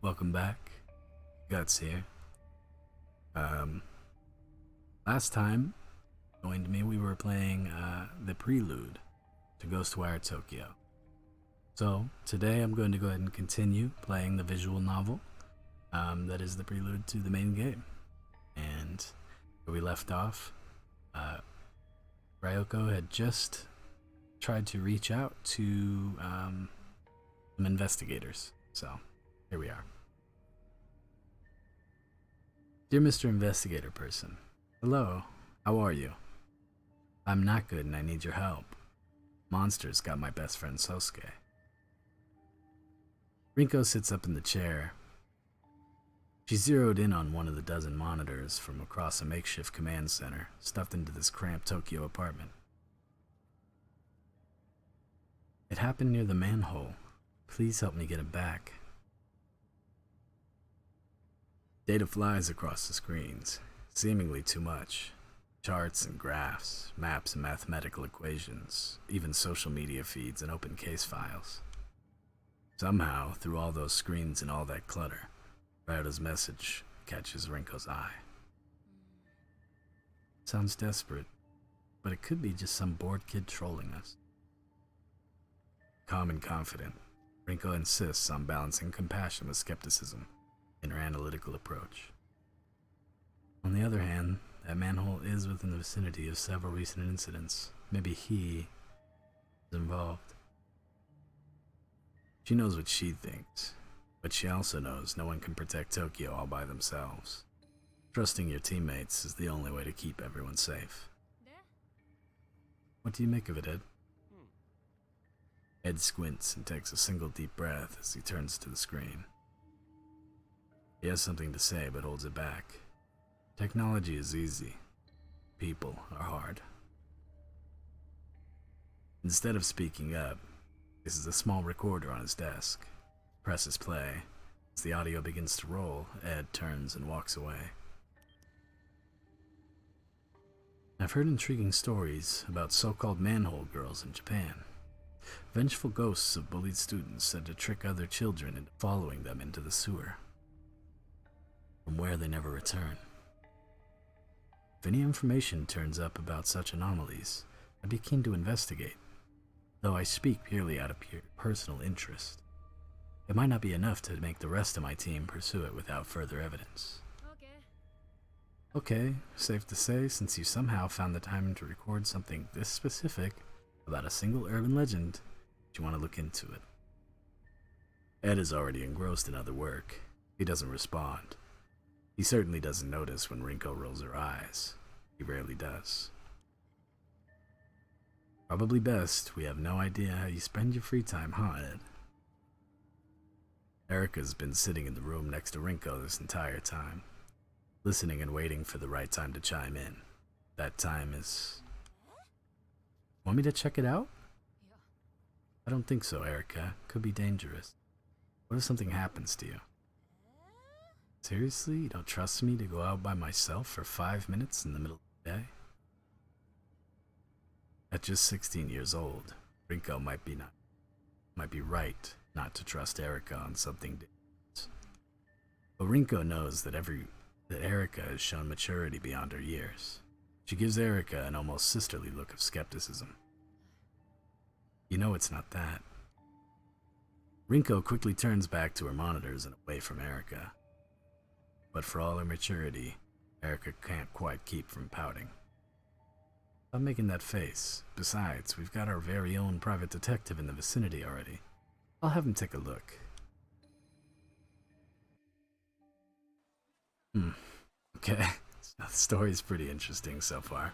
Welcome back. Guts here. Um, Last time, joined me, we were playing the Prelude to Ghostwire Tokyo. So, today I'm going to go ahead and continue playing the visual novel that is the prelude to the main game. And where we left off, Ryoko had just tried to reach out to some investigators. So, here we are. Dear Mr. Investigator Person, hello, how are you? I'm not good and I need your help. Monsters got my best friend Sosuke. Rinko sits up in the chair. She zeroed in on one of the dozen monitors from across a makeshift command center stuffed into this cramped Tokyo apartment. It happened near the manhole. Please help me get it back. Data flies across the screens, seemingly too much. Charts and graphs, maps and mathematical equations, even social media feeds and open case files. Somehow, through all those screens and all that clutter, Ryuta's message catches Rinko's eye. Sounds desperate, but it could be just some bored kid trolling us. Calm and confident, Rinko insists on balancing compassion with skepticism in her analytical approach. On the other hand, that manhole is within the vicinity of several recent incidents. Maybe he is involved. She knows what she thinks, but she also knows no one can protect Tokyo all by themselves. Trusting your teammates is the only way to keep everyone safe. What do you make of it, Ed? Ed squints and takes a single deep breath as he turns to the screen. He has something to say but holds it back. Technology is easy. People are hard. Instead of speaking up, he places a small recorder on his desk. Presses play. As the audio begins to roll, Ed turns and walks away. I've heard intriguing stories about so-called manhole girls in Japan. Vengeful ghosts of bullied students said to trick other children into following them into the sewer, from where they never return. If any information turns up about such anomalies, I'd be keen to investigate, though I speak purely out of personal interest. It might not be enough to make the rest of my team pursue it without further evidence. Okay, safe to say, since you somehow found the time to record something this specific about a single urban legend, you want to look into it. Ed is already engrossed in other work. He doesn't respond. He certainly doesn't notice when Rinko rolls her eyes. He rarely does. Probably best we have no idea how you spend your free time, huh, Ed? Erika's been sitting in the room next to Rinko this entire time, listening and waiting for the right time to chime in. That time is... Want me to check it out? I don't think so, Erika. Could be dangerous. What if something happens to you? Seriously? You don't trust me to go out by myself for 5 minutes in the middle of the day? At just 16 years old, Rinko might be right not to trust Erika on something dangerous. But Rinko knows that Erika has shown maturity beyond her years. She gives Erika an almost sisterly look of skepticism. You know it's not that. Rinko quickly turns back to her monitors and away from Erika. But for all her maturity, Erika can't quite keep from pouting. Stop making that face. Besides, we've got our very own private detective in the vicinity already. I'll have him take a look. Okay. The story's pretty interesting so far.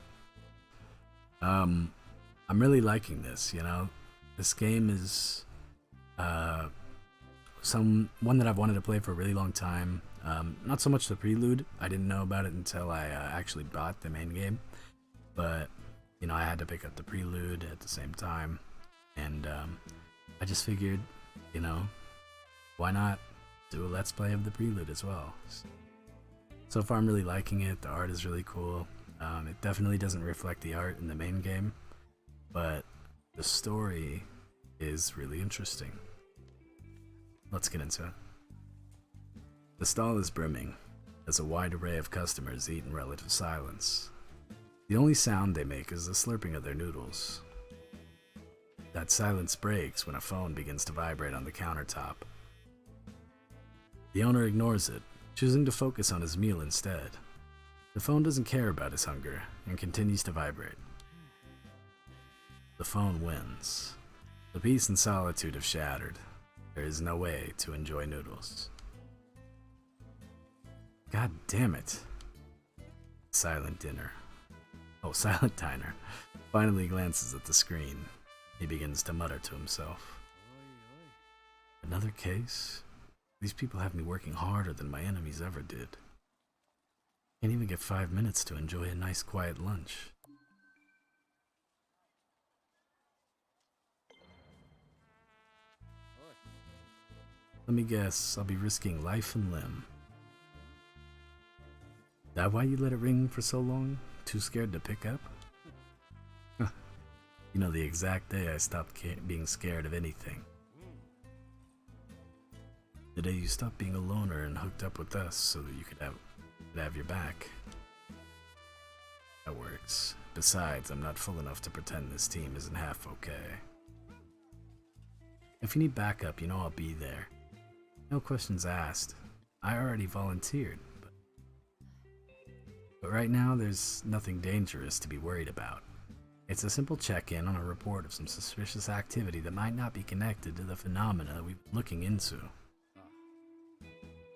I'm really liking this, you know? This game is one that I've wanted to play for a really long time. Not so much the Prelude. I didn't know about it until I actually bought the main game. But, you know, I had to pick up the Prelude at the same time. And I just figured, you know, why not do a Let's Play of the Prelude as well? So far I'm really liking it. The art is really cool. It definitely doesn't reflect the art in the main game, but the story is really interesting. Let's get into it. The stall is brimming, as a wide array of customers eat in relative silence. The only sound they make is the slurping of their noodles. That silence breaks when a phone begins to vibrate on the countertop. The owner ignores it, choosing to focus on his meal instead. The phone doesn't care about his hunger and continues to vibrate. The phone wins. The peace and solitude have shattered. There is no way to enjoy noodles. God damn it. Silent diner. Oh, Silent Diner finally glances at the screen. He begins to mutter to himself. Another case? These people have me working harder than my enemies ever did. Can't even get 5 minutes to enjoy a nice quiet lunch. Let me guess, I'll be risking life and limb. That why you let it ring for so long? Too scared to pick up? You know the exact day I stopped being scared of anything. The day you stopped being a loner and hooked up with us so that you could have your back. That works. Besides, I'm not full enough to pretend this team isn't half okay. If you need backup, you know I'll be there. No questions asked. I already volunteered, but right now there's nothing dangerous to be worried about. It's a simple check-in on a report of some suspicious activity that might not be connected to the phenomena we've been looking into.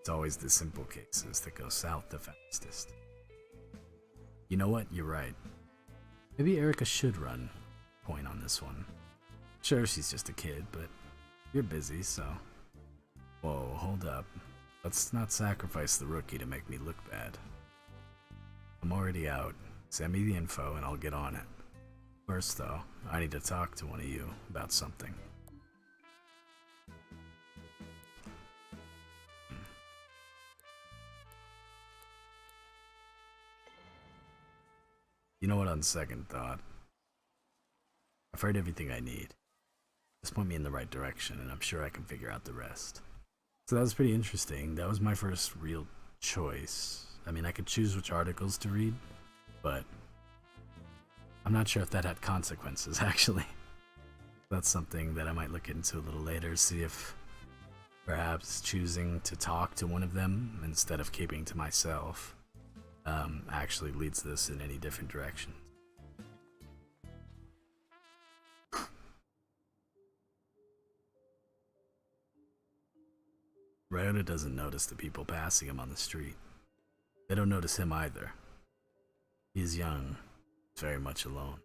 It's always the simple cases that go south the fastest. You know what? You're right. Maybe Erica should run point on this one. Sure, she's just a kid, but you're busy, so... Whoa, hold up. Let's not sacrifice the rookie to make me look bad. I'm already out. Send me the info and I'll get on it. First, though, I need to talk to one of you about something. You know what, on second thought, I've heard everything I need. Just point me in the right direction and I'm sure I can figure out the rest. So that was pretty interesting. That was my first real choice. I mean, I could choose which articles to read, but I'm not sure if that had consequences, actually. That's something that I might look into a little later, see if perhaps choosing to talk to one of them instead of keeping to myself actually leads this in any different direction. Ryota doesn't notice the people passing him on the street. They don't notice him either. He's young, very much alone.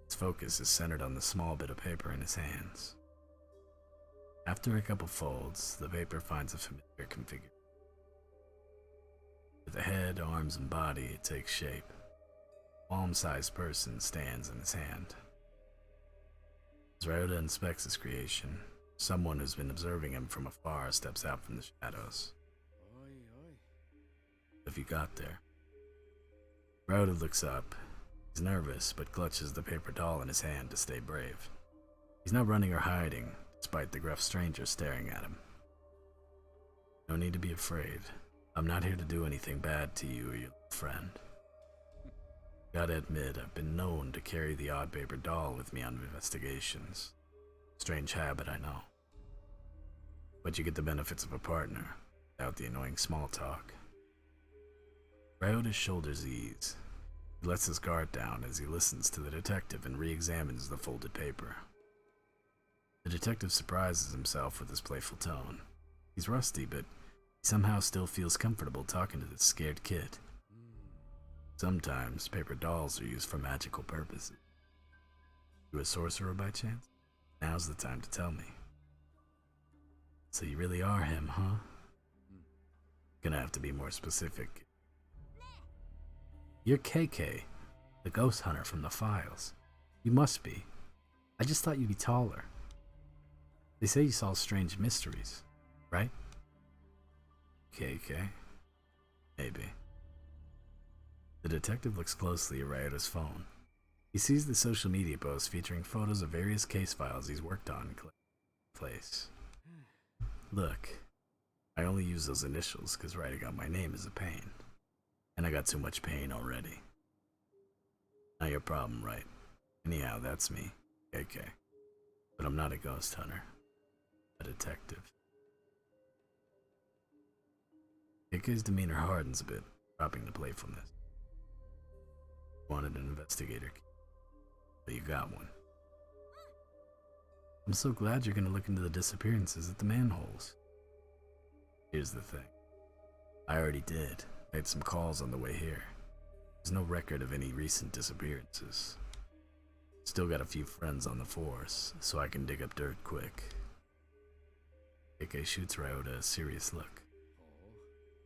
His focus is centered on the small bit of paper in his hands. After a couple folds, the paper finds a familiar configuration. With the head, arms, and body, it takes shape. A palm-sized person stands in his hand. As Ryota inspects his creation, someone who's been observing him from afar steps out from the shadows. If you got there. Ryota looks up. He's nervous, but clutches the paper doll in his hand to stay brave. He's not running or hiding, despite the gruff stranger staring at him. No need to be afraid. I'm not here to do anything bad to you or your friend. Gotta admit, I've been known to carry the odd paper doll with me on investigations. Strange habit, I know. But you get the benefits of a partner, without the annoying small talk. Ryota's shoulders ease. He lets his guard down as he listens to the detective and re-examines the folded paper. The detective surprises himself with his playful tone. He's rusty, but he somehow still feels comfortable talking to this scared kid. Sometimes paper dolls are used for magical purposes. You a sorcerer by chance? Now's the time to tell me. So you really are him, huh? Gonna have to be more specific. You're KK, the ghost hunter from the files. You must be. I just thought you'd be taller. They say you solve strange mysteries, right? KK? Maybe. The detective looks closely at Ryota's phone. He sees the social media posts featuring photos of various case files he's worked on in place. Look, I only use those initials because writing out my name is a pain. And I got too much pain already. Not your problem, right? Anyhow, that's me, KK. But I'm not a ghost hunter. A detective. KK's demeanor hardens a bit, dropping the playfulness. Wanted an investigator, but you got one. I'm so glad you're gonna look into the disappearances at the manholes. Here's the thing. I already did. I had some calls on the way here. There's no record of any recent disappearances. Still got a few friends on the force, so I can dig up dirt quick. KK shoots Ryota a serious look.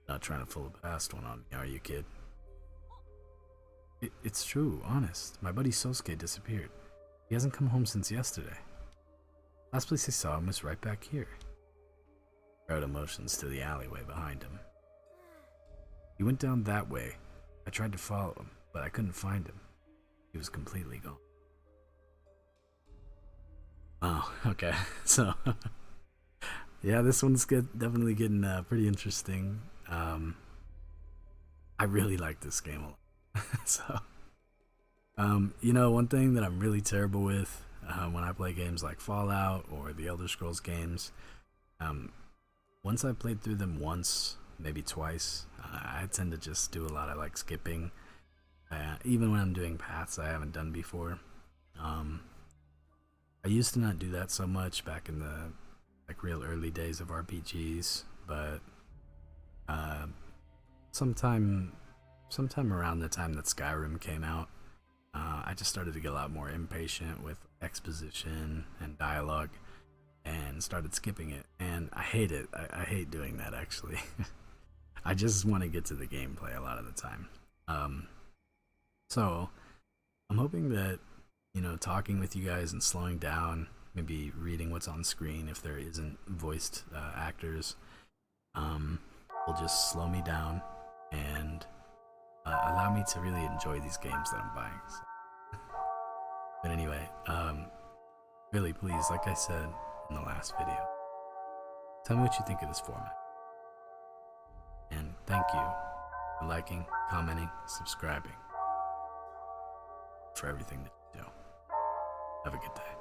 Not trying to pull a past one on me, are you, kid? It's true, honest. My buddy Sosuke disappeared. He hasn't come home since yesterday. Last place I saw him was right back here. Ryota motions to the alleyway behind him. He went down that way. I tried to follow him, but I couldn't find him. He was completely gone. Oh, okay. So, yeah, this one's definitely getting pretty interesting. I really like this game a lot. So, you know, one thing that I'm really terrible with when I play games like Fallout or the Elder Scrolls games, once I've played through them once, maybe twice, I tend to just do a lot of like skipping. Even when I'm doing paths I haven't done before. I used to not do that so much back in the like real early days of RPGs, but sometime around the time that Skyrim came out, I just started to get a lot more impatient with exposition and dialogue and started skipping it, and I hate it. I hate doing that, actually. I just want to get to the gameplay a lot of the time. So I'm hoping that, you know, talking with you guys and slowing down, maybe reading what's on screen if there isn't voiced actors, will just slow me down and allow me to really enjoy these games that I'm buying. So. But anyway, really please, like I said in the last video, tell me what you think of this format. And thank you for liking, commenting, subscribing, for everything that you do. Have a good day.